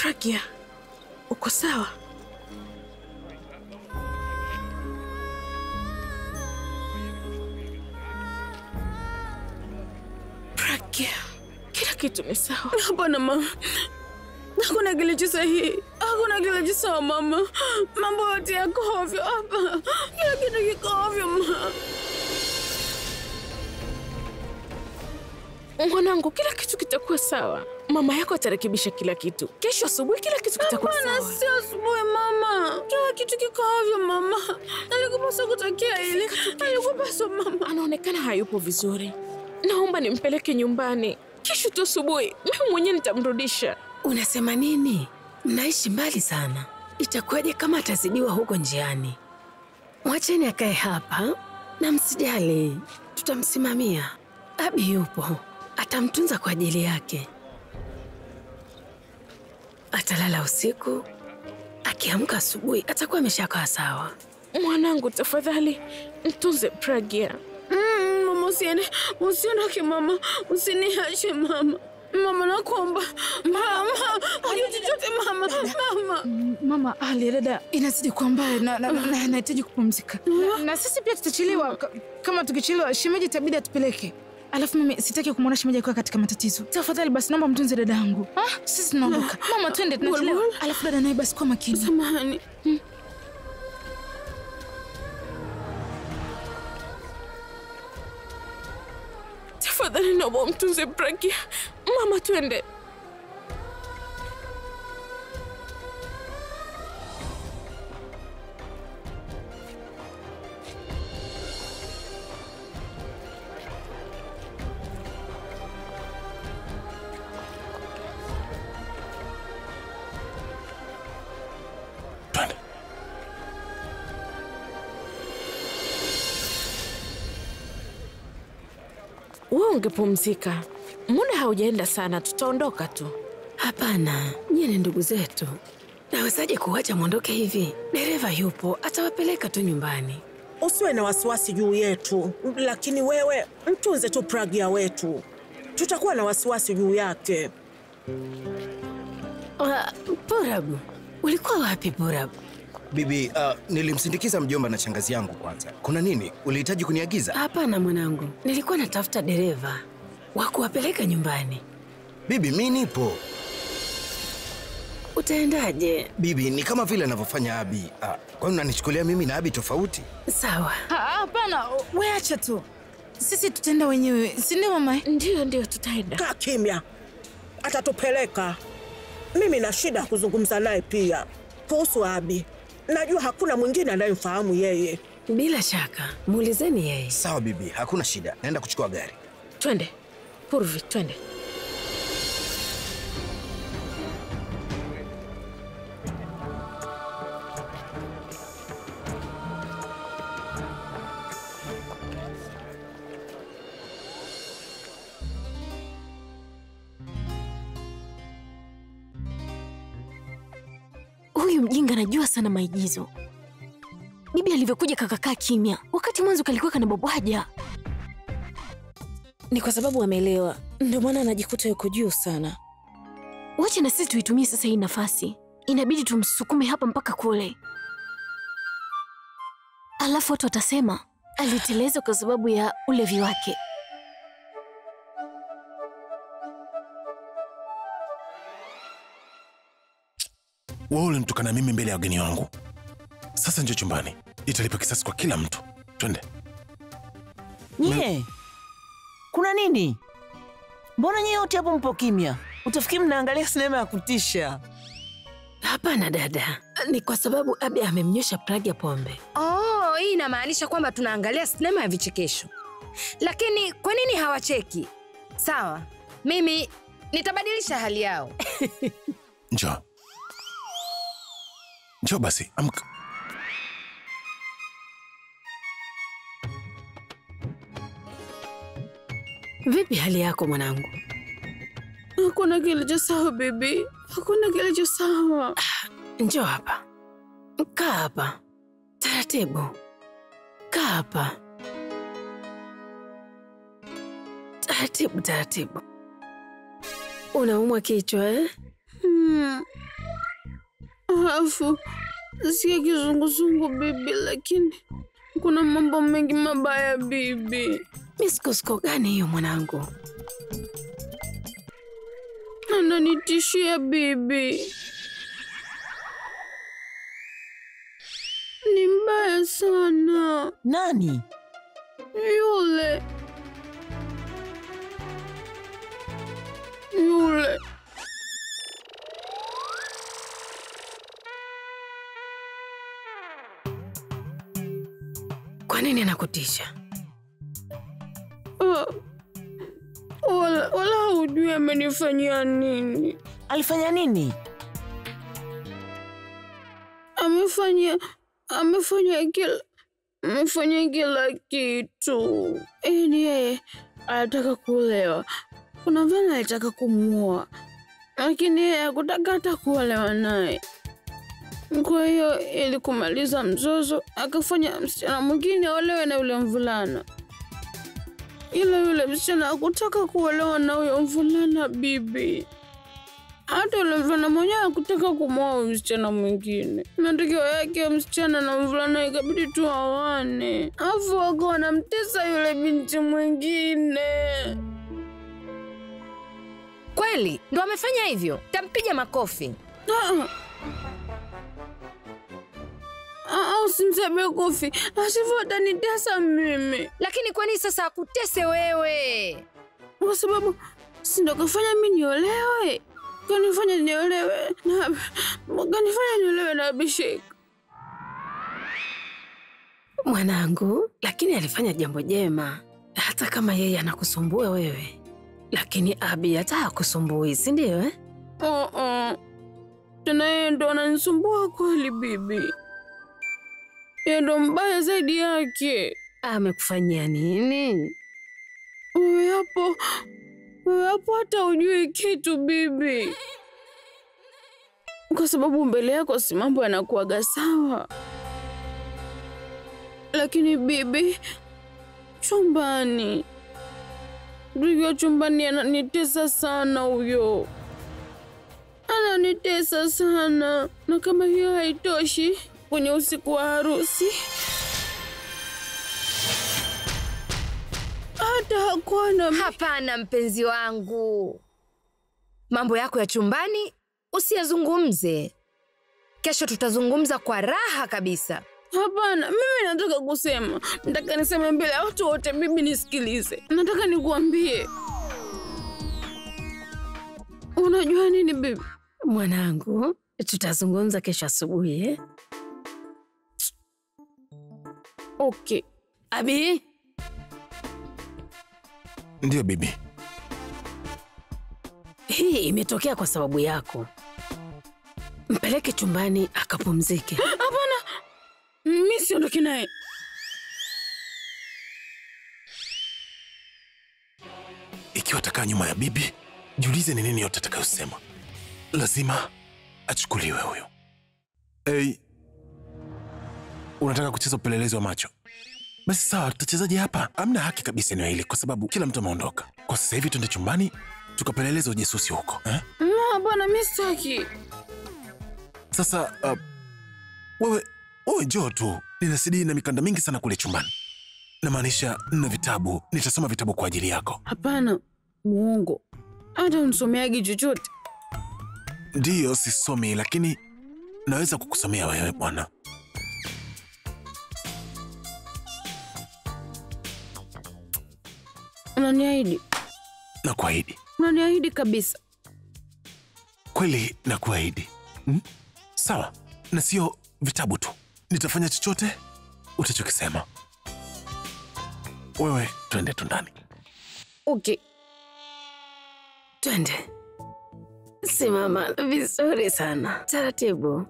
Pragya, uko sawa? Pragya, kila kitu ni sawa. Hapana mama. Hakuna kilicho sahihi. Hakuna kilicho sawa mama. Mambo yote yako ovyo hapa. Kila kitu kiko ovyo mama. Mwanangu, kila kitu kitakuwa sawa. Mama yako atarekebisha kila kitu. Kesho asubuhi kila kitu kitakuwa sawa. Hapana, si asubuhi mama. Kila kitu kiko ovyo mama. Alikupaswa kutokea hili. Alikupaswa mama. Anaonekana hayupo vizuri. Naomba nimpeleke nyumbani. Kesho tu asubuhi mimi mwenyewe nitamrudisha. Unasema nini? Mnaishi mbali sana. Itakuwaje kama atazidiwa huko njiani? Mwacheni akae hapa na msijali. Tutamsimamia. Abi yupo. Atamtunza kwa ajili yake. Atalala usiku. Akiamka asubuhi atakuwa ameshakaa sawa. Mwanangu, tafadhali mtunze Pragya. Mama usiondoke mama. Usiniache mama. Mama nakuomba. Mama, hajui chochote mama. Mama, hali ya dada inazidi kuwa mbaya na anahitaji kupumzika. Na sisi pia tutachelewa. Kama tukichelewa, shemeji itabidi atupeleke. Alafu mimi sitaki kumwona shemeji akiwa katika matatizo. Tafadhali basi naomba mtunze dada yangu. Sisi tunaondoka. Mama, twende, tunachelewa. Alafu dada naye basi kwa makini. Samahani. Tafadhali naomba mtunze Pragya. Mama, twende. Wewe ungepumzika. Muda haujaenda sana, tutaondoka tu. Hapana, nyie ni ndugu zetu. Nawezaje kuwacha mwondoke hivi? Dereva yupo, atawapeleka tu nyumbani. Usiwe na wasiwasi juu yetu, lakini wewe mtunze tu Pragya wetu. Tutakuwa na wasiwasi juu yake. Purabu, ulikuwa wapi Purabu? Bibi, nilimsindikiza mjomba na shangazi yangu kwanza. Kuna nini? Ulihitaji kuniagiza? Hapana mwanangu, nilikuwa natafuta dereva wa kuwapeleka nyumbani. Bibi, mimi nipo. Utaendaje? Bibi, ni kama vile anavyofanya Abi. Kwani unanichukulia mimi na Abi tofauti? Sawa. Hapana, wewe acha tu. Sisi tutaenda wenyewe, si ndio mama? Ndio tutaenda. Kaa kimya. Atatupeleka. Mimi na shida kuzungumza naye pia. Kuhusu Abi. Najua hakuna mwingine anayemfahamu yeye. Bila shaka, muulizeni yeye. Sawa bibi, hakuna shida. Naenda kuchukua gari. Twende. Purvi, twende. Huyu mjinga anajua sana maigizo. Bibi alivyokuja kakakaa kimya, wakati mwanzo kalikuwa kanabwabwaja. Ni kwa sababu ameelewa, ndio maana anajikuta yuko juu sana. Wacha na sisi tuitumie sasa hii nafasi. Inabidi tumsukume hapa mpaka kule. Alafu watu watasema aliteleza kwa sababu ya ulevi wake. Wewe ulinitukana mimi mbele ya wageni wangu. Sasa njoo chumbani. Italipa kisasi kwa kila mtu. Twende. Nye, kuna nini? Mbona nyie wote hapo mpo kimya? Utafikiri mnaangalia sinema ya kutisha. Hapana dada, ni kwa sababu Abi amemnyosha Pragya pombe. Hii inamaanisha kwamba tunaangalia sinema ya vichekesho. Lakini kwa nini hawacheki? Sawa, mimi nitabadilisha hali yao. Njoo. Njoo basi, amka. Vipi hali yako mwanangu? Hakuna kilicho sawa bibi. Hakuna kilicho sawa. Njoo hapa. Kaa hapa. Taratibu. Kaa hapa. Taratibu. Unaumwa kichwa eh? Alafu sikia kizunguzungu bibi, lakini kuna mambo mengi mabaya bibi. Misukosuko gani hiyo mwanangu? Ananitishia bibi. Ni mbaya sana. Nani? Yule. Kwa nini anakutisha? Wala hujui amenifanyia nini. Alifanya nini? Amefanya kila kitu. Yaani yeye anataka kuolewa. Kuna vile alitaka kumuoa, lakini yeye hakutaka hata kuolewa naye. Kwa hiyo ili kumaliza mzozo, akafanya msichana mwingine aolewe na yule mvulana. Yule msichana hakutaka kuolewa na huyo mvulana bibi. Hata yule mvulana mwenyewe hakutaka kumwoa msichana mwingine. Matokeo yake msichana na mvulana ikabidi tu hawane. Alafu wako wanamtesa yule binti mwingine. Kweli? Ndo amefanya hivyo? Tampiga makofi. Usimseme kofi. Asivyo atanitesa mimi. Lakini kwa nini sasa akutese wewe? Kwa sababu si ndo kafanya mimi niolewe. Kanifanya niolewe na Abhishek. Mwanangu, lakini alifanya jambo jema. Hata kama yeye anakusumbua wewe, lakini Abi hata hakusumbui, si ndio eh? Tena yeye ndo ananisumbua kweli bibi. Yeye ndo mbaya zaidi yake. Amekufanyia nini? Wewe hapo hata hujui kitu bibi. Kwa sababu mbele yako si mambo yanakuwaga sawa. Lakini bibi, chumbani ananitesa sana huyo. Ananitesa sana. Na kama hiyo haitoshi, kwenye usiku wa harusi hata hakuwa na... Hapana mpenzi wangu. Mambo yako ya chumbani usiyazungumze. Kesho tutazungumza kwa raha kabisa. Hapana, mimi nataka niseme mbele ya watu wote bibi, nisikilize. Nataka nikuambie. Unajua nini bibi? Mwanangu, tutazungumza kesho asubuhi eh? Okay. Abi? Ndiyo bibi. Hii imetokea kwa sababu yako. Mpeleke chumbani akapumzike. Hapana. Mimi siondoki naye. Ikiwa atakaa nyuma ya bibi, jiulize ni nini yote atakayosema. Lazima achukuliwe huyo. Unataka kucheza upelelezi wa macho? Basi sawa, tutachezaje hapa? Hamna haki kabisa eneo hili kwa sababu kila mtu ameondoka. Kwa sasa hivi twende chumbani tukapeleleza ujasusi huko, eh? Hapana, mimi sitaki. Sasa wewe njoo tu. Nina CD na mikanda mingi sana kule chumbani. Namaanisha nina vitabu. Nitasoma vitabu kwa ajili yako. Hapana, muongo. Hata unisomeagi chochote. Ndiyo, sisomi, lakini naweza kukusomea wewe bwana. Unaniahidi? Nakuahidi. Unaniahidi kabisa? Kweli nakuahidi. Sawa, na sio vitabu tu. Nitafanya chochote utachokisema. Wewe twende tu ndani. Okay. Twende. Simama vizuri sana. Taratibu.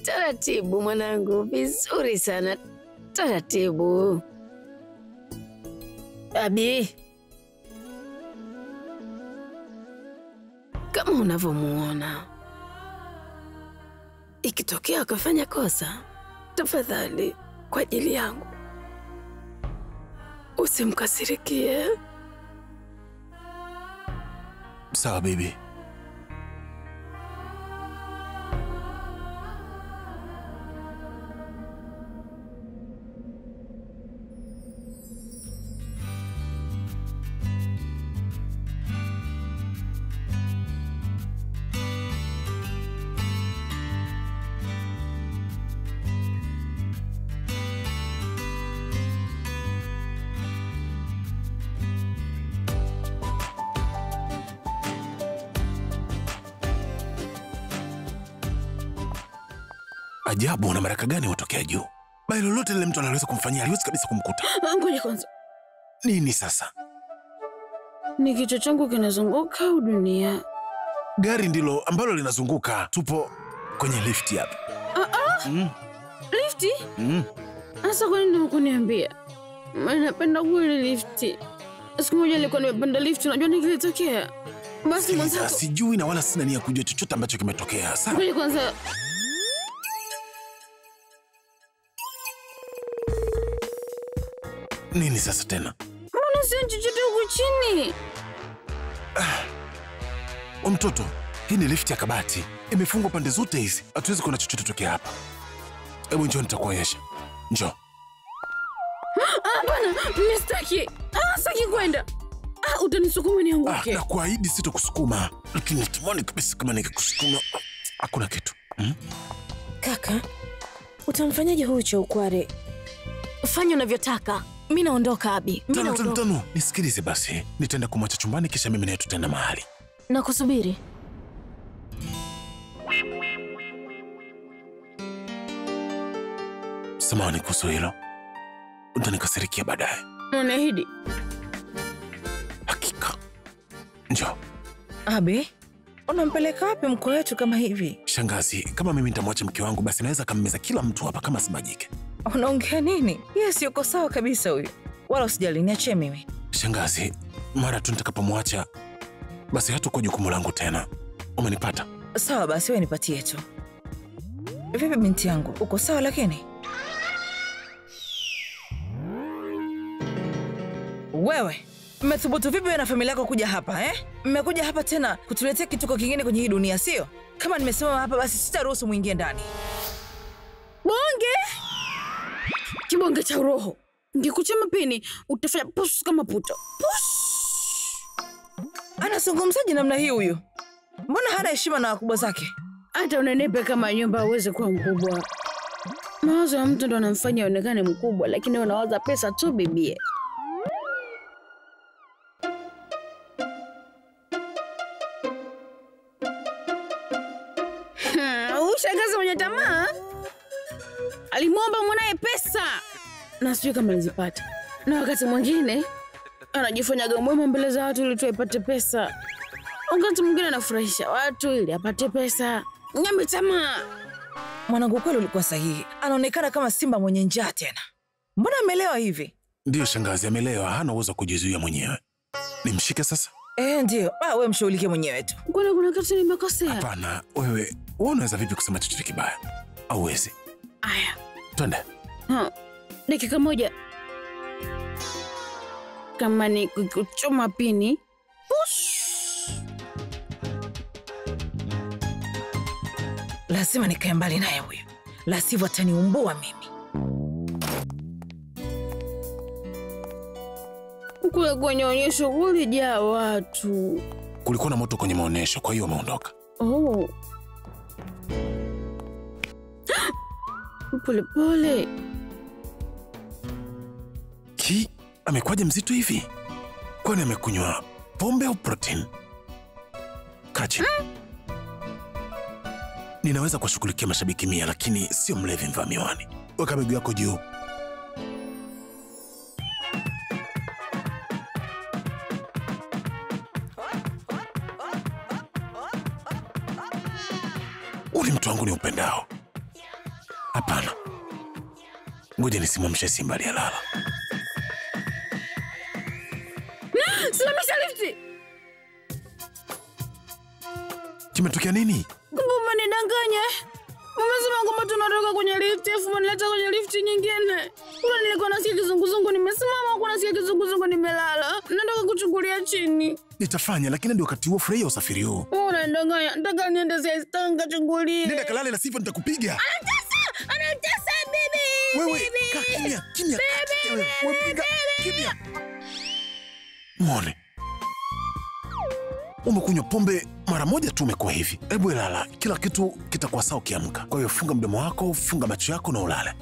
Taratibu mwanangu, vizuri sana. Taratibu. Abi, kama unavyomuona, ikitokea akafanya kosa, tafadhali kwa ajili yangu usimkasirikie. Sawa bibi. Ajabu, una baraka gani watokea juu? Bali lolote lile mtu anaweza kumfanyia, haliwezi kabisa kumkuta. Ngoja kwanza. Nini sasa? Ni kichwa changu kinazunguka au dunia? Gari ndilo ambalo linazunguka. Tupo kwenye lifti hapa. Lifti? Asa kwa nini hukuniambia? Mimi napenda kweli lifti. Siku moja nilikuwa nimepanda lifti, unajua nini kilitokea? Basi mwanzo sijui na wala sina nia kujua chochote ambacho kimetokea. Sawa. Ngoja kwanza. Nini sasa tena? Mbona sio chochote huko chini? Mtoto, hii ni lifti ya kabati. Imefungwa pande zote hizi. Hatuwezi kuona chochote tokea hapa. Hebu njoo nitakuonyesha. Njoo. Hapana, mistaki. Sitaki kwenda. Utanisukuma nianguke. Na kuahidi sitokusukuma. Lakini natamani kabisa kama ningekusukuma. Hakuna kitu. Kaka, utamfanyaje huyu Chaukware? Fanya unavyotaka. Mimi naondoka Abi. Tano. Nisikilize basi. Nitaenda kumwacha chumbani kisha mimi naye tutaenda mahali. Na kusubiri. Samahani kuhusu hilo. Utanikasirikia baadaye. Unaahidi? Hakika. Njoo. Abi, unampeleka wapi mkwe wetu kama hivi? Shangazi, kama mimi nitamwacha mke wangu basi naweza kammeza kila mtu hapa kama simajike. Unaongea nini? Yes, yuko sawa kabisa huyu. Wala usijali, niachie mimi. Shangazi, mara tu nitakapomwacha basi hatakuwa jukumu langu tena. Umenipata? Sawa basi, wewe nipatie tu. Vipi binti yangu? Uko sawa lakini? Wewe, mmethubutu vipi wewe na familia yako kuja hapa Mmekuja hapa tena kutuletea kituko kingine kwenye hii dunia, sio? Kama nimesimama hapa basi sitaruhusu muingie ndani. Bonge! Kibonge cha roho. Ngikuchema pini, utafanya push kama puto. Push! Anazungumzaje namna hii huyu? Mbona hana heshima na wakubwa zake? Hata unenepe kama nyumba uweze kuwa mkubwa. Mawazo ya mtu ndo anamfanya aonekane mkubwa, lakini unawaza pesa tu bibie. Shangazi mwenye tamaa alimwomba mwanae pesa na sijui kama alizipata, na wakati mwingine anajifanya mwema mbele za watu ili tu apate pesa, wakati mwingine anafurahisha watu ili apate pesa. Nyama tamaa. Mwanangu, kweli ulikuwa sahihi. Anaonekana kama simba mwenye njaa tena. Mbona amelewa hivi? Ndio shangazi, amelewa, hana uwezo kujizuia mwenyewe. Nimshike sasa? Ndio. Wewe mshughulikie mwenyewe tu. Kwani kuna kitu nimekosea? Hapana, wewe unaweza vipi kusema chochote kibaya? Hauwezi. Aya. Twende. Dakika moja. Kama ni kuchoma pini. Push. Lazima nikae mbali naye huyu. La sivyo ataniumbua mimi. Kule kwenye onyesho kulijaa watu. Kulikuwa na moto kwenye maonyesho, kwa hiyo wameondoka. Pole pole. Amekuwaje mzito hivi? Kwani amekunywa pombe au protein? Kachi. Ninaweza kuwashughulikia mashabiki 100 lakini sio mlevi mvaa miwani. Weka miguu yako juu. Uli mtu wangu ni upendao. Hapana. Ngoja nisimamshe simba aliyelala. Simamisha lifti. Kimetokea nini? Kumbe umenidanganya. Umesema kwamba tunatoka kwenye lifti, afu umenileta kwenye lifti nyingine. Kuna nilikuwa nasikia kizunguzungu nimesimama, kuna nasikia kizunguzungu nimelala. Nataka kuchungulia chini. Nitafanya, lakini ndio wakati huo furahia usafiri huu. Unanidanganya. Nataka niende Siesta chungulie. Nenda kalale na sivyo nitakupiga. Anatesa bibi. Wewe, kimya. Wewe kimya. Mwone. Umekunywa pombe mara moja tu umekuwa hivi. Hebu lala, kila kitu kitakuwa sawa ukiamka. Kwa hiyo funga mdomo wako, funga macho yako na ulale.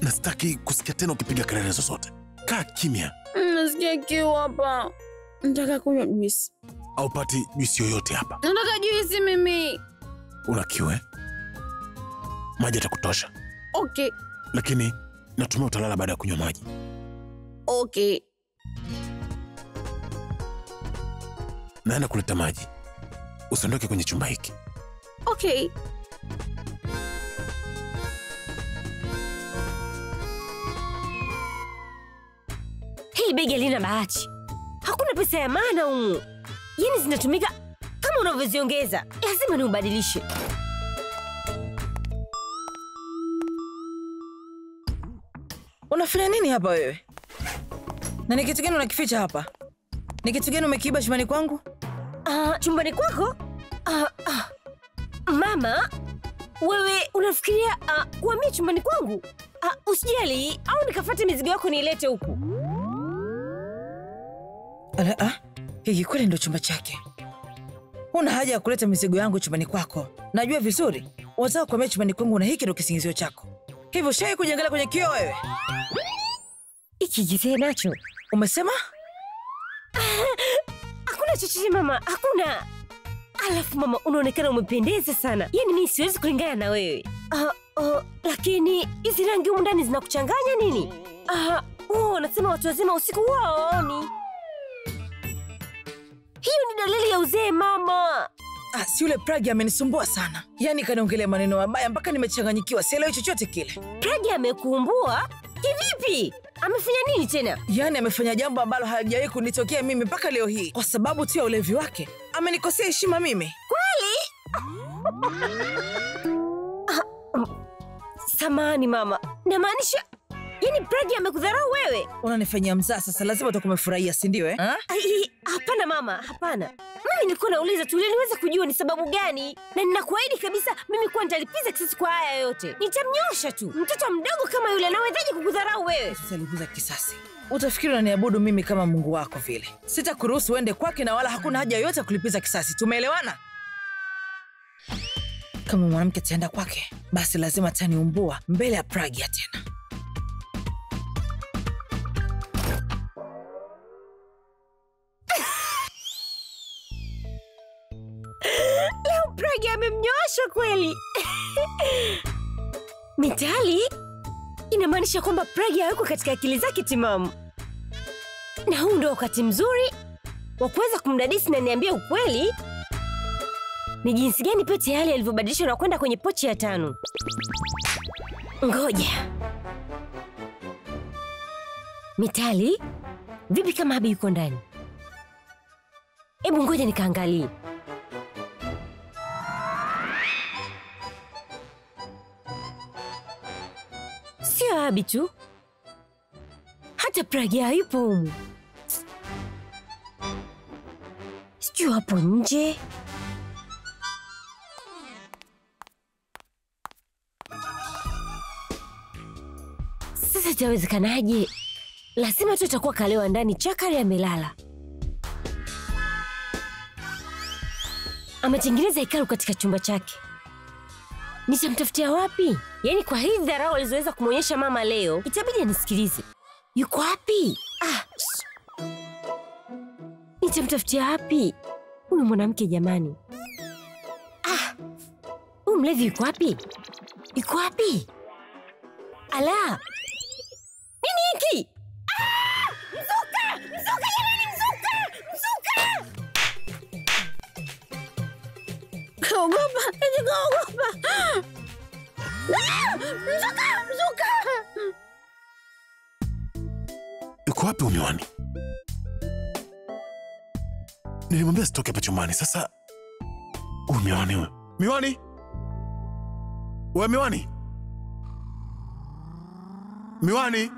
Na sitaki kusikia tena ukipiga kelele zozote. Kaa kimya. Nasikia kiu hapa. Nataka kunywa juisi. Au pati juisi yoyote hapa. Nataka juisi mimi. Una kiu maji yatakutosha. Okay. Lakini natumai utalala baada ya kunywa maji. Okay. Naenda kuleta maji. Usiondoke kwenye chumba hiki. Okay. Hili begi halina bahati. Hakuna pesa ya maana humu. Yaani zinatumika kama unavyoziongeza. Lazima niubadilishe. Unafanya nini hapa wewe? Na ni kitu gani unakificha hapa? Ni kitu gani umekiiba chumbani kwangu? Chumbani kwako? Mama, wewe unafikiria kuhamia chumbani kwangu? Usijali, au nikafuate mizigo yako niilete huku. Hiki kweli ndo chumba chake. Una haja ya kuleta mizigo yangu chumbani kwako. Najua vizuri. Wataka kuhamia chumbani kwangu na hiki ndo kisingizio chako. Hivyo shai kujiangalia kwenye kioo wewe. Ikijizee nacho. Umesema? Hakuna chochote mama, hakuna. Alafu mama, unaonekana umependeza sana. Yaani mimi siwezi kulingana na wewe. Lakini hizi rangi humu ndani zinakuchanganya nini? Nasema watu wazima usiku waoni. Hiyo ni dalili ya uzee mama. Si yule Pragi amenisumbua sana. Yaani kaniongelea maneno mabaya mpaka nimechanganyikiwa. Sielewi chochote kile. Pragi amekuumbua? Kivipi? Amefanya nini tena? Yaani amefanya jambo ambalo hajawahi kunitokea mimi mpaka leo hii. Kwa sababu tu ya ulevi wake. Amenikosea heshima mimi. Kweli? Samahani mama. Namaanisha yaani Pragi amekudharau wewe? Unanifanyia mzaa sasa, lazima utakuwa umefurahia, si ndio eh? Hapana mama, hapana. Mimi nilikuwa nauliza tu ili niweze kujua ni sababu gani, na ninakuahidi kabisa mimi kuwa nitalipiza kisasi kwa haya yote. Nitamnyosha tu. Mtoto mdogo kama yule anawezaje kukudharau wewe? Tutalipiza kisasi. Utafikiri unaniabudu mimi kama Mungu wako vile. Sitakuruhusu uende kwake na wala hakuna haja yoyote ya kulipiza kisasi. Tumeelewana? Kama mwanamke ataenda kwake, basi lazima ataniumbua mbele ya Pragi tena. Leo Pragi amemnyosha kweli. Mitali, inamaanisha kwamba Pragi hayuko katika akili zake timamu. Na huu ndio wakati mzuri wa kuweza kumdadisi na niambia ukweli ni jinsi gani pete yale alivyobadilishwa na kwenda kwenye pochi ya 5. Ngoja. Mitali, vipi kama Abi yuko ndani? Hebu ngoja nikaangalie. Sio Abi tu. Hata Pragi hayupo humu. Sijui hapo nje. Sasa itawezekanaje? Lazima tu itakuwa kalewa ndani, Chakari amelala. Ametengeneza hekalu katika chumba chake. Nitamtafutia wapi? Yaani kwa hii dharau alizoweza kumwonyesha mama leo, itabidi anisikilize. Yuko wapi? Nitamtafutia wapi? Huyu mwanamke jamani. Huyu mlevi yuko wapi? Yuko wapi? Ala! Nini hiki? Mzuka! Mzuka jamani, mzuka! Mzuka! Kaogopa, kaogopa. Mzuka! Mzuka! Yuko wapi Miwani? Nilimwambia sitoke hapa chumbani. Sasa Miwani huyo. Miwani? Wewe Miwani? Miwani?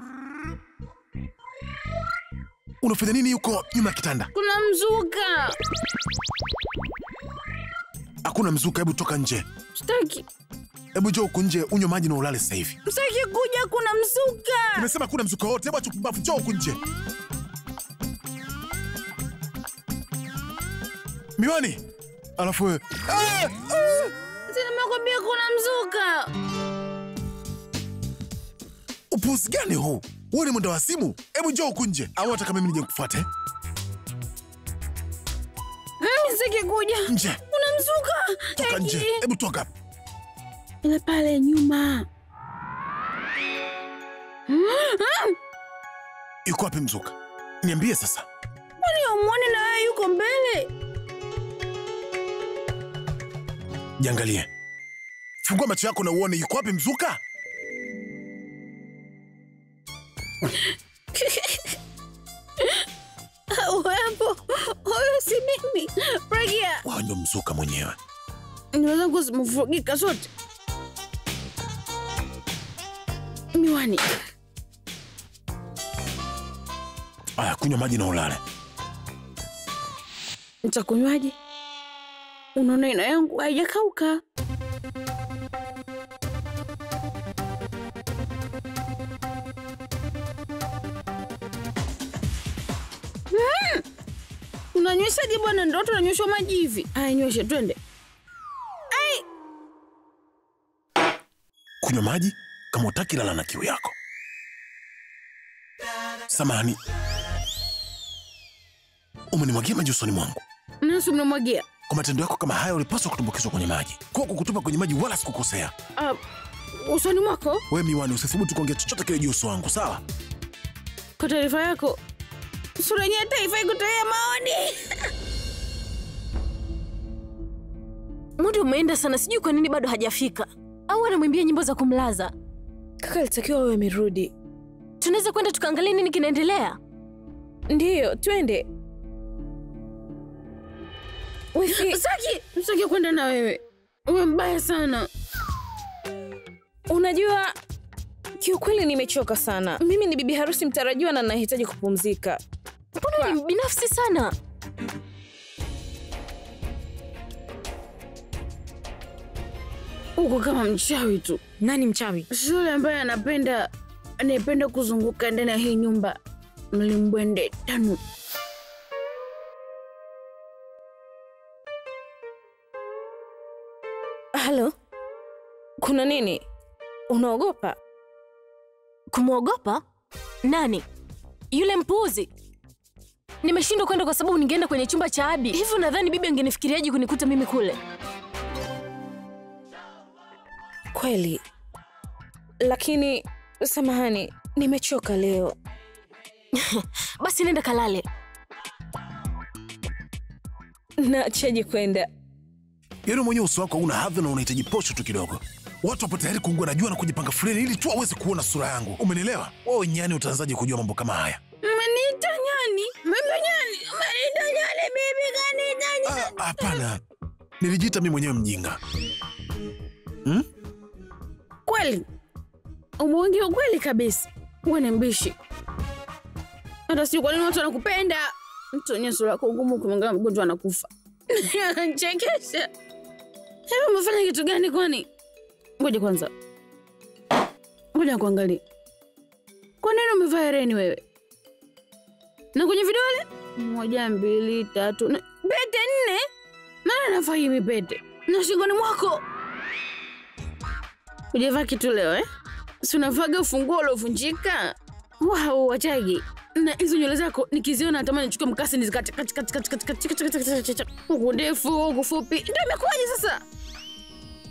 Unafanya nini yuko nyuma ya kitanda? Kuna mzuka. Hakuna mzuka, hebu toka nje. Sitaki. Hebu njoo huko nje unywe maji na ulale sasa hivi. Sitaki kuja, kuna mzuka. Nimesema kuna mzuka wote, hebu acha kupumbavu, njoo huko nje. Miwani? Alafu wewe. Nimekwambia kuna mzuka. Upuzi gani huu? Wewe ni mwenda wa simu? Hebu njoo huko nje. Au hata kama mimi nije nikufuate? Mimi sitaki kuja. Nje. Kuna mzuka. Toka nje. Hebu toka. Ile pale nyuma. Yuko wapi Mzuka? Niambie sasa. Kwani umuone na wewe yuko mbele? Jiangalie. Fungua macho yako na uone yuko wapi Mzuka? Wepo. Huyo si mimi. Pragia. Wewe ndo Mzuka mwenyewe. Niweza kuzimfugika zote. Miwani. Aya, kunywa maji na ulale. Nitakunywaje? Unaona ina yangu haijakauka. Unanyweshaje bwana? Ndio tunanyweshwa maji hivi. Aya, nyweshe twende. Ai! Kunywa maji kama utaki lala na kiu yako. Samahani. Umenimwagia maji usoni mwangu. Nani mnamwagia? Kwa matendo yako kama haya ulipaswa kutumbukizwa kwenye maji. Kwa kukutupa kwenye maji wala sikukosea. Usoni mwako? Wewe miwani, usithubutu kuongea chochote kile juu uso wangu, sawa? Kwa taarifa yako, sura yenyewe haifai kutoa maoni. Muda umeenda sana, sijui kwa nini bado hajafika. Au anamwimbia nyimbo za kumlaza. Kaka alitakiwa awe amerudi. Tunaweza kwenda tukaangalia nini kinaendelea? Ndiyo, twende. Saki kwenda na wewe. Wewe mbaya sana. Unajua, kiukweli nimechoka sana. Mimi ni bibi harusi mtarajiwa na nahitaji kupumzika. Mbona ni binafsi sana? Uko kama mchawi tu. Nani mchawi? Shule ambaye anapenda kuzunguka ndani ya hii nyumba. Mlimbwende tano. Halo? Kuna nini? Unaogopa? Kumwogopa? Nani? Yule mpuzi? Nimeshindwa kwenda kwa sababu ningeenda kwenye chumba cha Abi. Hivyo nadhani bibi angenifikiriaje kunikuta mimi kule? Kweli. Lakini samahani, nimechoka leo. Basi nenda kalale. Naachaje kwenda? Yeye mwenyewe uso wako una hadhi na unahitaji posho tu kidogo. Watu wapo tayari kuungua na jua na kujipanga fuleni ili tu aweze kuona sura yangu. Umenielewa? Wewe nyani utaanzaje kujua mambo kama haya? Umeniita nyani? Mimi nyani? Umeniita nyani bibi gani nyani? Hapana. Nilijiita mimi mwenyewe mjinga. Kweli? Umeongea ukweli kabisa. Wewe ni mbishi. Hata si kwa nini watu wanakupenda? Mtu mwenye sura yako ngumu kumwangalia mgonjwa anakufa. Chekesha. Hebu umefanya kitu gani kwani? Ngoja kwanza. Ngoja kuangalia. Kwa nini umevaa hereni wewe? Na kwenye vidole? 1, 2, 3. Pete 4? Nani anafanya pete? Na shingoni mwako? Hujavaa kitu leo Si unavaga ufunguo uliovunjika? Wow, wachagi. Na hizo nywele zako nikiziona natamani nichukue mkasi nizikate kati. Huku ndefu, huku fupi. Ndio imekuwaje sasa?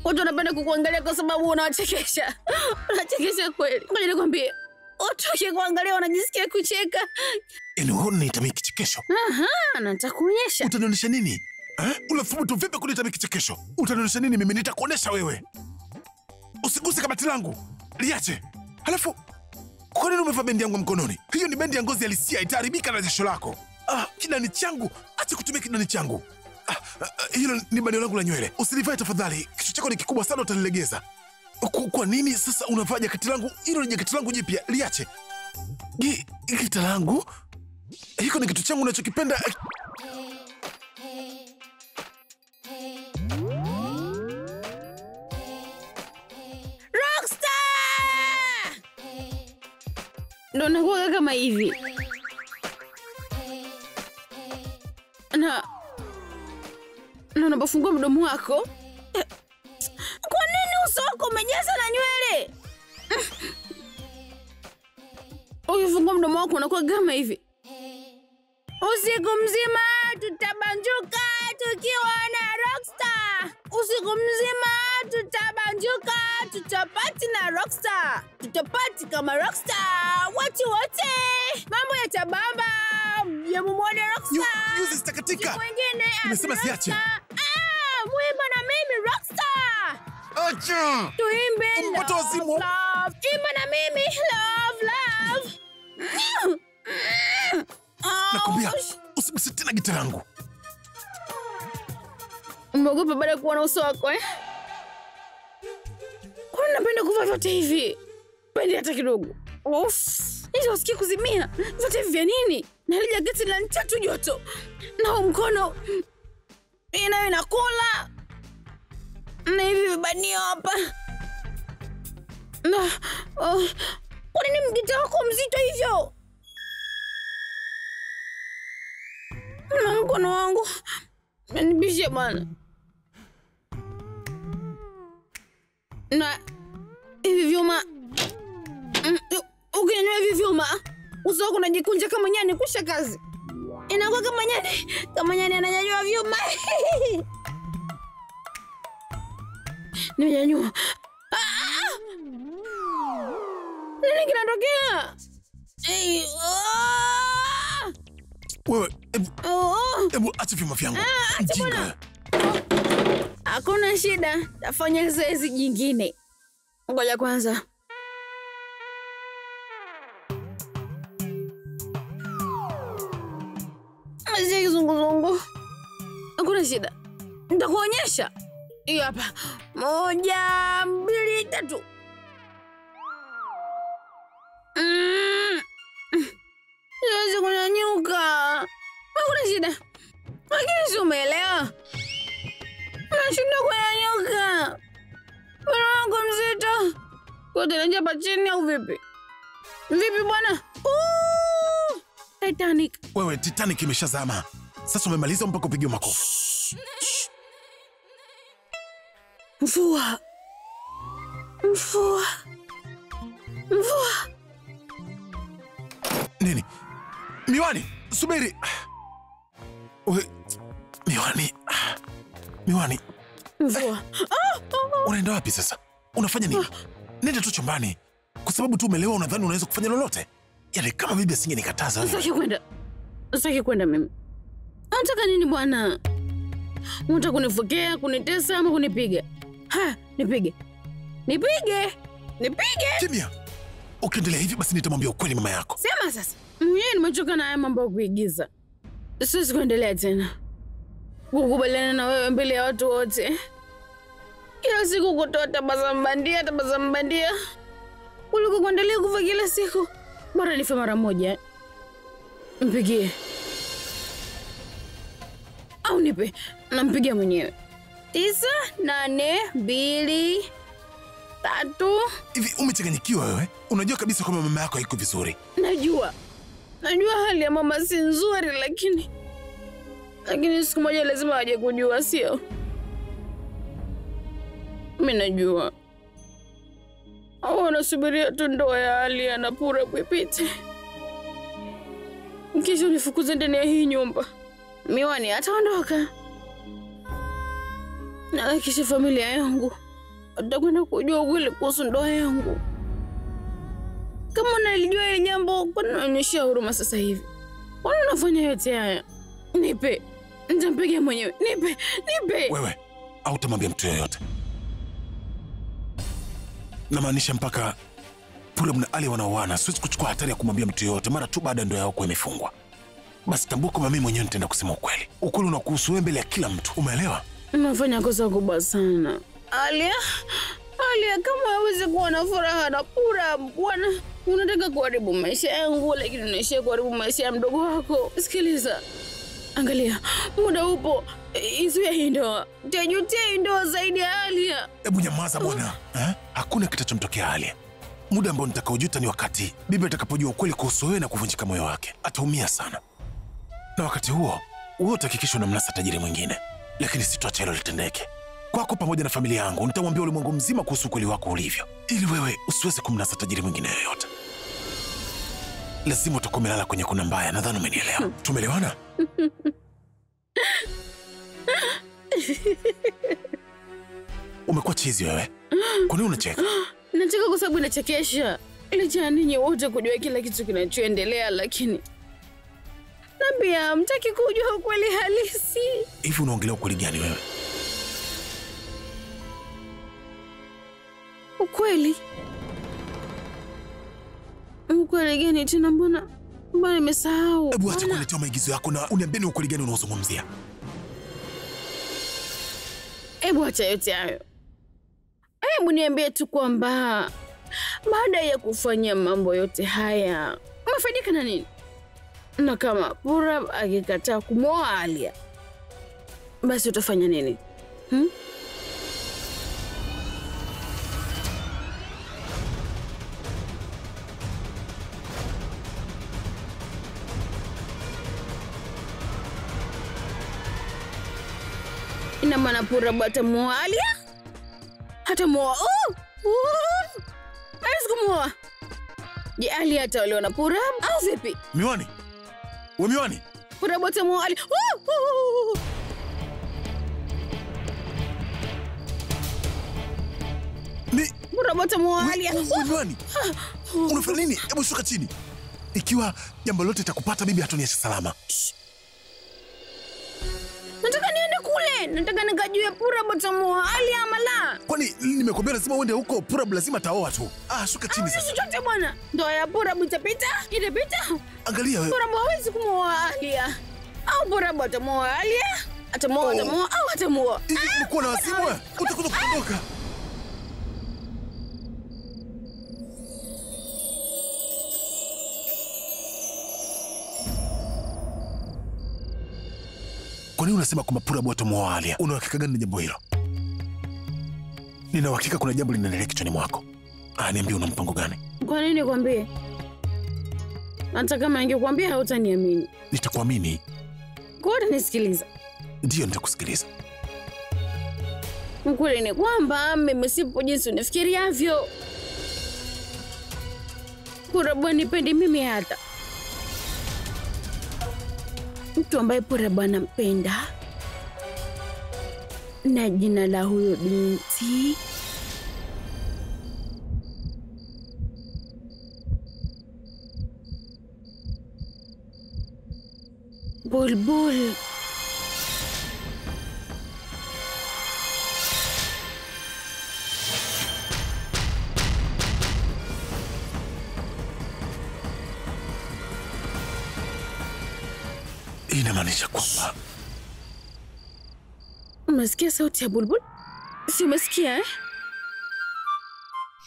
Watu wanapenda kukuangalia kwa sababu unawachekesha. Unachekesha kweli. Ngoja nikwambie. Watu wakikuangalia wanajisikia kucheka. Wewe unanitamia kichekesho? Aha, nataka kuonyesha. Utanionyesha nini? Unathubutu vipi kunitamia kichekesho? Utanionyesha nini mimi? Nitakuonesha wewe. Usiguse kabati langu. Liache. Halafu kwa nini umevaa bendi yangu mkononi? Hiyo ni bendi ya ngozi halisia, itaharibika na jasho lako. Kidani changu. Acha kutumia kidani changu. Hilo ni bandio langu la nywele. Usilivae tafadhali. Kichwa chako ni kikubwa sana, utanilegeza. Kwa nini sasa unavaa jaketi langu? Hilo ni jaketi langu jipya. Liache. Jaketi langu? Hiko ni kitu changu ninachokipenda. Ndo nakuwa kama hivi. Na unapofungua mdomo wako, kwa nini uso wako umejaza na nywele? Ukifungua mdomo wako unakuwa kama hivi. Usiku mzima tutabanjuka tukiwa na Rockstar. Usiku mzima tutabanjuka tutapati na Rockstar. Tutapati kama Rockstar. Watu wote. Mambo yatabamba. Mumuone Rockstar. Yuzi stakatika. Siku ingine. Nimesema siache. Muimba na mimi Rockstar. Acha. Tuimbe Mpata wazimu. Love. Imba na mimi. Love. Nakwambia, usiguse tena gita langu. Umeogopa baada ya kuona uso wako, eh? Kwani napenda kuvaa vyote hivi? Pendi hata kidogo. Hizo usikie kuzimia. Vyote hivi vya nini? Na ile jaketi la nchatu joto. Na mkono. Inayo inakula. Na hivi vibanio hapa. Kwa nini mgita wako mzito hivyo? Na mkono wangu. Nibishe bana. Na hivi vyuma. Ukinyanyua hivi vyuma, uso wako unajikunja kama nyani kusha kazi. Inakuwa kama nyani. Kama nyani ananyanyua vyuma. Nimenyanyua. Nini kinatokea? Wewe, ebu acha vyuma vyangu. Mjinga. Hakuna shida. Tafanya zoezi jingine. Ngoja kwanza. Mzee kizunguzungu. Hakuna shida. Nitakuonyesha. Hii hapa. 1, 2, 3. Siwezi kunyanyuka. Hakuna shida. Lakini si umeelewa? Nashinda kunyanyuka. Mkono wangu mzito. Kwa tena hapa chini au vipi? Vipi bwana? Titanic. Wewe, Titanic imeshazama. Sasa umemaliza mpaka kupiga makofi. Mvua. Nini? Miwani, subiri. Miwani. Mvua. Unaenda wapi sasa? Unafanya nini? Nenda tu chumbani. Kwa sababu tu umelewa unadhani unaweza kufanya lolote? Yaani kama bibi asingenikataza wewe. Sitaki kwenda mimi. Unataka nini bwana? Unataka kunifokea, kunitesa ama kunipiga? Nipige. Kimya. Ukiendelea hivi basi nitamwambia ukweli mama yako. Sema sasa. Mwenyewe nimechoka na haya mambo ya kuigiza. Siwezi kuendelea tena. Kukubaliana na wewe mbele ya watu wote. Kila siku kutoa tabasamu bandia. Kuliko kuendelea kufa kila siku. Bora nife mara moja. Mpigie. Au nipe. Nampigia mwenyewe. 9, 8, 2, 3. Hivi umechanganyikiwa wewe? Unajua kabisa kwamba mama yako haiko vizuri. Najua hali ya mama si nzuri, lakini siku moja lazima waje kujua, sio? Mimi najua. Au wanasubiria tu ndoa ya Alia na Pura kuipite. Kisha nifukuze ndani ya hii nyumba. Miwani ataondoka. Na kisha familia yangu atakwenda kujua ukweli kuhusu ndoa yangu. Kama unalijua hili jambo, kwa nini unanionyesha huruma sasa hivi? Kwa nini unafanya yote haya? Nipe. Nitampigia mwenyewe. Nipe. Wewe, au utamwambia mtu yoyote? Namaanisha mpaka Pura na Ali wanaoana, siwezi kuchukua hatari ya kumwambia mtu yoyote mara tu baada ya ndoa yao kuwa imefungwa. Basi tambua kwamba mimi mwenyewe nitaenda kusema ukweli. Ukweli unakuhusu wewe mbele ya kila mtu. Umeelewa? Unafanya kosa kubwa sana. Alia, kama hawezi kuwa na furaha na Pura, bwana, unataka kuharibu maisha yangu, lakini unaishia kuharibu maisha ya mdogo wako. Sikiliza. Angalia, muda upo. Izuia hii ndoa. Tajutia hii ndoa zaidi ya Alia. Hebu nyamaza bwana. Hakuna kitachomtokea Alia. Muda ambao nitakaojuta ni wakati bibi atakapojua ukweli kuhusu wewe na kuvunjika moyo wake. Ataumia sana. Na wakati huo, wewe utahakikisha unamnasa tajiri mwingine. Lakini sitoacha hilo litendeke. Kwako pamoja na familia yangu, nitamwambia ulimwengu mzima kuhusu ukweli wako ulivyo. Ili wewe usiweze kumnasa tajiri mwingine yoyote. Lazima utakuwa umelala kwenye kuna mbaya, nadhani umenielewa. Tumeelewana? Umekuwa chizi wewe. Kwa nini unacheka? Nacheka kwa sababu inachekesha. Licha ya ninyi wote kujua kila kitu kinachoendelea, lakini na pia hamtaki kujua ukweli halisi. Hivi unaongelea ukweli gani wewe? Ukweli? Ukweli gani tena? Mbona nimesahau? Hebu acha kuletea maigizo yako na uniambie ni ukweli gani unaozungumzia. Hebu acha yote hayo. Hebu niambie tu kwamba baada ya kufanya mambo yote haya umefaidika na nini? Na kama Purab akikataa kumwoa Alia, basi utafanya nini? Ina maana Purab atamwoa Alia? Hatamwoa? Hawezi kumwoa. Je, Alia ataolewa na Purab au vipi? Miwani? We Miwani? Purab atamwoa Alia. Purab atamwoa Alia. Miwani? Unafanya nini? Hebu shuka chini. Ikiwa jambo lote itakupata bibi hatuniacha salama. Nataka niende kule. Nataka nikajue Purab atamwoa Alia ama la. Kwani nimekuambia lazima uende huko, Purab lazima taoa tu. Shuka chini sasa. Chochote bwana. Ndoa ya Purab itapita? Angalia wewe. Purab hawezi kumwoa Alia. Au Purab atamwoa Alia? Atamwoa au atamwoa? Hivi umekuwa na wazimu wewe? Utakuja kuondoka. Kwa nini unasema kwamba Purab atamwoa Alia? Una uhakika gani na jambo hilo? Nina uhakika kuna jambo linaendelea kichwani mwako. Niambie una mpango gani? Kwa nini nikwambie? Hata kama ningekwambia hautaniamini. Nitakuamini. Kwa nini nisikiliza? Ndio nitakusikiliza. Ukweli ni kwamba mimi sipo jinsi unafikiriavyo. Purab hanipendi mimi hata. Mtu ambaye Purab anampenda na jina la huyo binti Bulbul. Inamaanisha kwamba umesikia sauti ya Bulbul? Si umesikia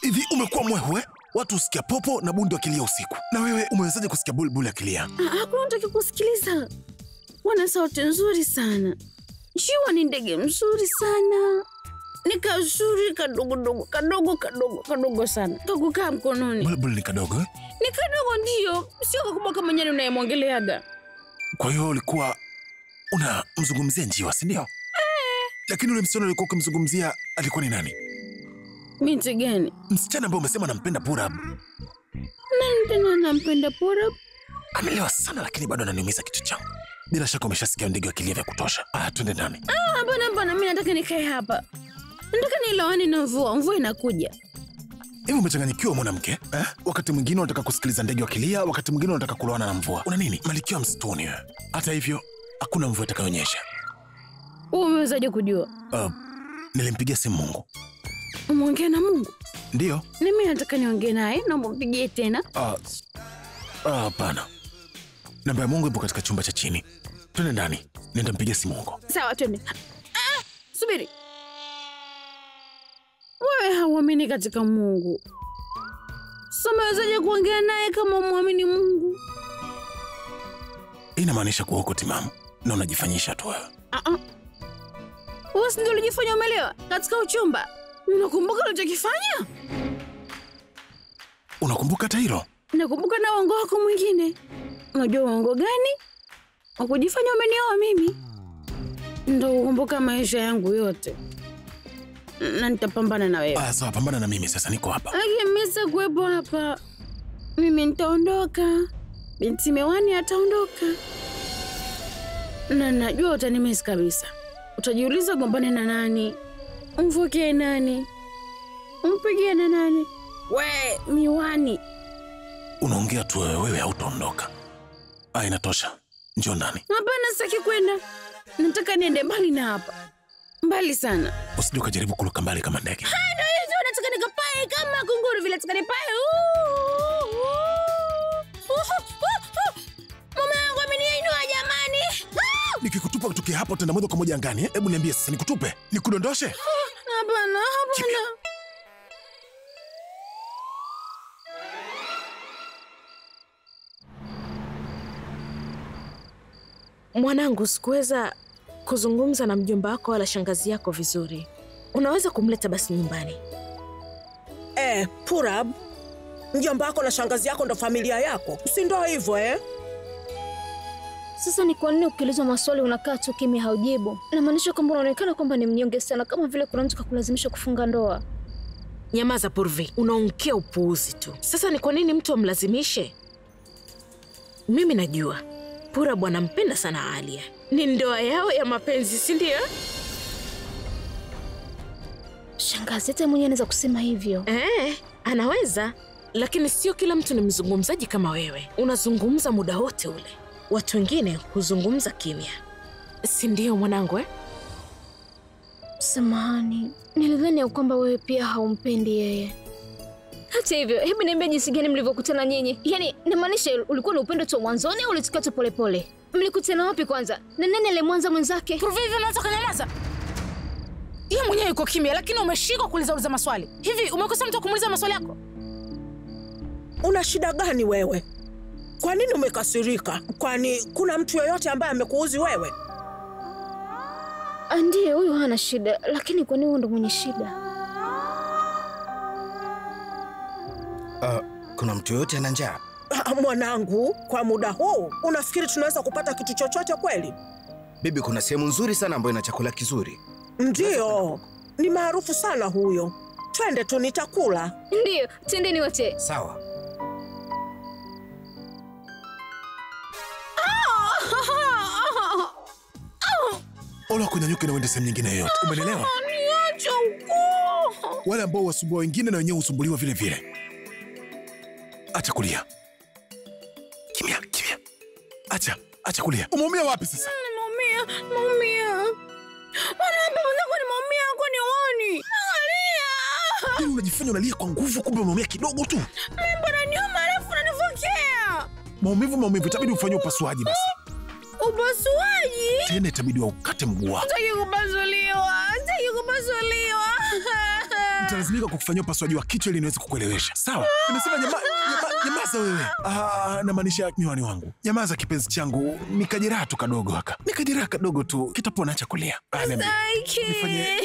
Hivi umekuwa mwewe? Watu usikia popo na bundi akilia usiku. Na wewe umewezaje kusikia Bulbul akilia? Hakuna mtu kusikiliza. Wana sauti nzuri sana. Jiwa ni ndege mzuri sana. Ni kazuri kadogo sana. Kakukaa mkononi. Bulbul ni kadogo? Ni kadogo ndio. Sio kakubwa kama nyani unayemwongeleaga. Kwa hiyo ulikuwa unamzungumzia njiwa, si ndio? Lakini ule msichana ulikuwa ukimzungumzia alikuwa ni nani? Binti gani? Msichana ambaye umesema anampenda Purab. Nani tena anampenda Purab? Amelewa sana lakini bado ananiumiza kitu changu. Bila shaka umeshasikia ndege wakilia vya kutosha. Twende ndani. Hapana, mimi nataka nikae hapa. Nataka nilawane na mvua inakuja. Hivi umechanganyikiwa mwanamke? Wakati mwingine unataka kusikiliza ndege wakilia, wakati mwingine unataka kuloana na mvua. Una nini? Malkia wa msituni wewe. Hata hivyo, hakuna mvua itakayonyesha. Umewezaje kujua? Nilimpigia simu Mungu. Umeongea na Mungu? Ndio. Mimi nataka niongee naye, naomba mpigie tena. Hapana. Namba ya Mungu ipo katika chumba cha chini. Twende ndani. Nitampigia simu Mungu. Sawa, twende. Subiri. Wewe hauamini katika Mungu. Sasa umewezaje kuongea naye kama umwamini Mungu? Inamaanisha kuwa uko timamu na unajifanyisha tu wewe. Wewe ndio ulijifanya umelewa katika uchumba. Unakumbuka ulichokifanya? Unakumbuka hata hilo? Nakumbuka na uongo wako mwingine. Unajua uongo gani? Wakujifanya umenioa mimi. Ndio ukumbuka maisha yangu yote. Na nitapambana na wewe. Sawa, pambana na mimi sasa, niko hapa. Mimi kuwepo hapa. Mimi nitaondoka. Binti Miwani ataondoka. Na najua utanimisi kabisa. Utajiuliza gombane na nani? Umvuke nani? Umpigie na nani? We, miwani. Unaongea tu wewe hautaondoka. Inatosha. Njoo ndani. Hapana, sitaki kwenda. Nataka niende mbali na hapa. Mbali sana. Usije ukajaribu kuruka mbali kama ndege. Ndio hizo, nataka nikapae kama kunguru vile nataka nipae. Mama yangu ameniinua jamani. Nikikutupa kutoka hapo tena moja kwa moja angani. Hebu niambie sasa nikutupe? Nikudondoshe? Hapana, hapana. Mwanangu, sikuweza kuzungumza na mjomba wako wala shangazi yako vizuri. Unaweza kumleta basi nyumbani? Purab, mjomba wako na shangazi yako ndo familia yako, si ndio hivyo Sasa ni kwa nini ukiulizwa maswali unakaa tu kimya haujibu? Inamaanisha kwamba unaonekana kwamba ni mnyonge sana, kama vile kuna mtu kakulazimisha kufunga ndoa. Nyamaza Purvi, unaongea upuuzi tu. Sasa ni kwa nini mtu amlazimishe? Mimi najua Purab anampenda sana Alia. Ni ndoa yao ya mapenzi, si ndio? Shangazi hata mwenyewe anaweza kusema hivyo. Anaweza, lakini sio kila mtu ni mzungumzaji kama wewe. Unazungumza muda wote ule. Watu wengine huzungumza kimya. Si ndio mwanangu? Samahani, nilidhani ya kwamba wewe pia haumpendi yeye. Hata hivyo, hebu niambie jinsi gani mlivyokutana nyinyi? Yaani, namaanisha ulikuwa na upendo tu mwanzoni au ulitukia tu polepole? Mlikutana wapi kwanza? Na nani alimwanza mwenzake? Purvi, unaanza kunyamaza. Yeye mwenyewe yuko kimya, lakini umeshika kuuliza maswali. Hivi umekosa mtu kumuuliza maswali yako? Una shida gani wewe? Kwa nini umekasirika? Kwani kuna mtu yoyote ambaye amekuuzi wewe? Ndiye, huyu hana shida, lakini kwa nini ndo mwenye shida? Kuna mtu yoyote ana njaa? Mwanangu, kwa muda huu unafikiri tunaweza kupata kitu chochote kweli? Bibi, kuna sehemu nzuri sana ambayo ina chakula kizuri. Ndio, ni maarufu sana huyo. Twende tu, nitakula. Ndio, twendeni wote. Sawa. Ola kunyanyuke na uende sehemu nyingine yoyote. Umeelewa? Niache huko. Wale ambao wasumbua wengine na wenyewe husumbuliwa vile vile. Acha kulia. Kimya, kimya. Acha kulia. Umeumia wapi sasa? Nimeumia. Wanaambia mwanangu nimeumia, kwani uoni? Angalia. Wewe unajifanya unalia kwa nguvu, kumbe umeumia kidogo tu. Mimi mbona niuma alafu unanifokea? Maumivu, itabidi ufanye upasuaji basi. Upasuaji? Tena itabidi ukate mguu wako. Sitaki kupasuliwa. Nitalazimika kukufanyia upasuaji wa kichwa ili niweze kukuelewesha. Sawa? Nimesema nyamaza wewe. Namaanisha miwani wangu. Nyamaza kipenzi changu, nikajeraha tu kadogo haka. Nikajeraha kadogo tu, kitapona, acha kulia.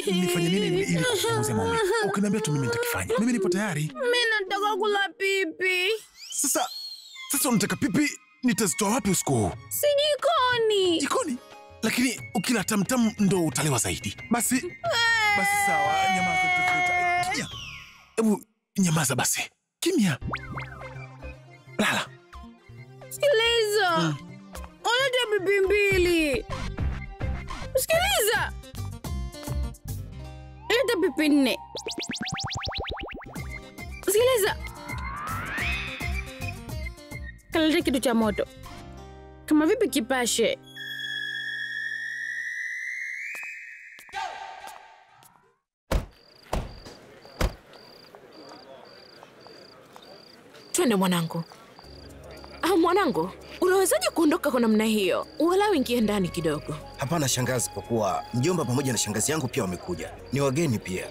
Nifanye nini ili kupunguza maumivu? Ukiniambia tu mimi nitakifanya. Mimi nipo tayari. Mimi nataka kula pipi. Sasa unataka pipi? Nitazitoa wapi usiku huu? Si jikoni. Jikoni? Lakini ukila tamtam ndo utalewa zaidi. Basi sawa, nyamaza. Kimya. Hebu nyamaza basi. Kimya. Lala. Sikiliza. Unaleta pipi mbili. Sikiliza. Leta pipi 4. Sikiliza. Kaleta kitu cha moto. Kama vipi kipashe? Twende mwanangu. Mwanangu, unawezaje kuondoka kwa namna hiyo? Wala uingie ndani kidogo. Hapana shangazi, kwa kuwa mjomba pamoja na shangazi yangu pia wamekuja. Ni wageni pia.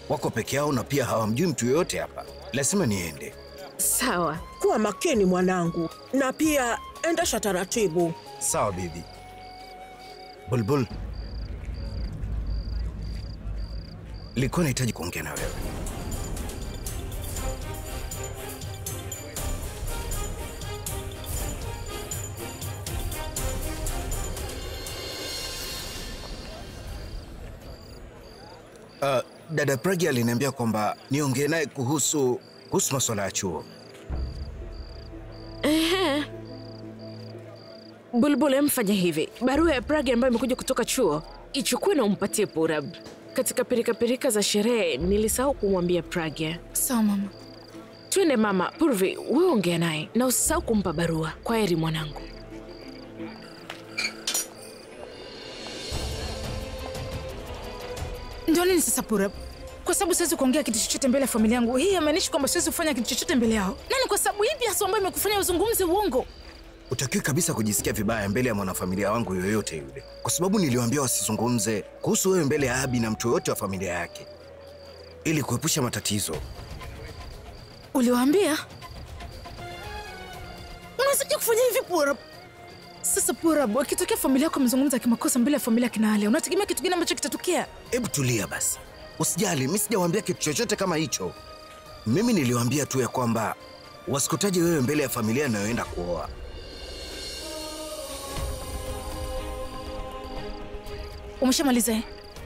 Wako peke yao na pia hawamjui mtu yoyote hapa. Lazima niende. Sawa. Kuwa makini mwanangu, na pia endesha taratibu. Sawa bibi. Bulbul, nilikuwa nahitaji kuongea na wewe. Dada Pragi aliniambia kwamba niongee naye kuhusu masuala ya chuo. Bulbul, mfanya hivi. Barua ya Pragi ambayo imekuja kutoka chuo, ichukue na umpatie Purab. katika pirika za sherehe nilisahau kumwambia Pragya. Sawa mama. Twende mama. Purvi, wewe ongea naye na usisahau kumpa barua. Kwaheri mwanangu. Ndio nini sasa Purab? Kwa sababu siwezi kuongea kitu chochote mbele ya familia yangu. Hii haimaanishi kwamba siwezi kufanya kitu chochote mbele yao. Nani kwa sababu ipi hasa ambayo imekufanya uzungumze uongo? Utakiwi kabisa kujisikia vibaya mbele ya mwanafamilia wangu yoyote yule, kwa sababu niliwaambia wasizungumze kuhusu wewe mbele ya Abi na mtu yoyote wa familia yake, ili kuepusha matatizo. Uliwaambia? Unawezaje kufanya hivi Purab? Sasa Purab, wakitokea familia yako imezungumza kimakosa mbele ya familia kina Alia, unategemea kitu gani ambacho kitatokea? Hebu tulia basi. Usijali, mimi sijawaambia kitu chochote kama hicho. Mimi niliwaambia tu ya kwamba wasikutaje wewe mbele ya familia inayoenda kuoa. Umeshamaliza eh?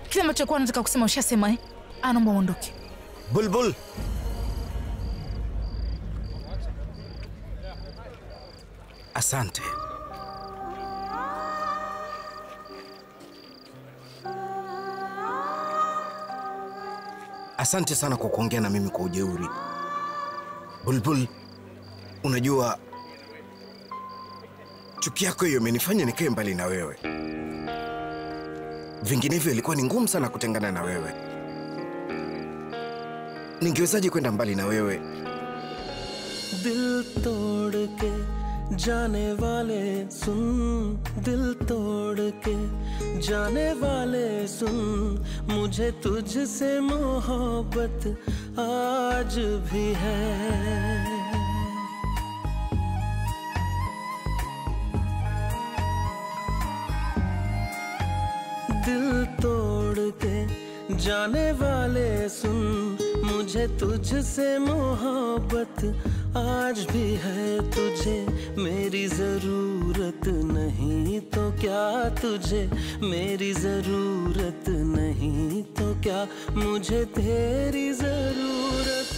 Kile ambacho kwa nataka kusema ushasema eh? Naomba uondoke. Bulbul. Asante. Asante sana kwa kuongea na mimi kwa ujeuri. Bulbul, unajua chuki yako hiyo imenifanya nikae mbali na wewe. Vinginevyo ilikuwa ni ngumu sana kutengana na wewe. Ningewezaje kwenda mbali na wewe? दिल तोड़ के जाने वाले सुन, दिल तोड़ के जाने वाले सुन, मुझे तुझसे मोहब्बत आज भी है। दिल तोड़ के जाने वाले सुन, मुझे तुझसे मोहब्बत आज भी है। तुझे मेरी जरूरत नहीं तो क्या, तुझे मेरी जरूरत नहीं तो क्या, मुझे तेरी जरूरत